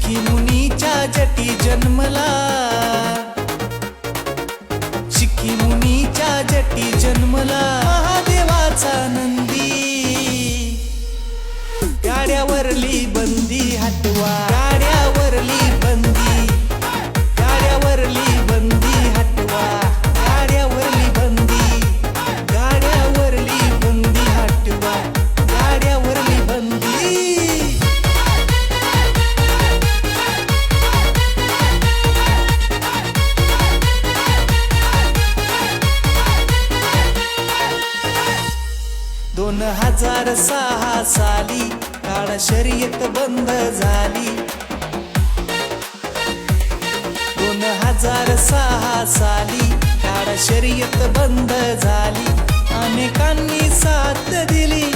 शिखी मुनीच्या जटी जन्मला, शिखी मुनीच्या जटी जन्मला महादेवाचा नंदी, गाड्यावरली बंदी हटवा, गाड्यावरली बंदी, गाड्यावरली बंदी हटवा, गाड्यावरली बंदी, गाड्यावरली बंदी हटवा, गाड्यावरली बंदी. दोन 2006 साली काळा शर्यत बंद झाली, 2006 साली काळा शर्यत बंद झाली, अनेकांनी साथ दिली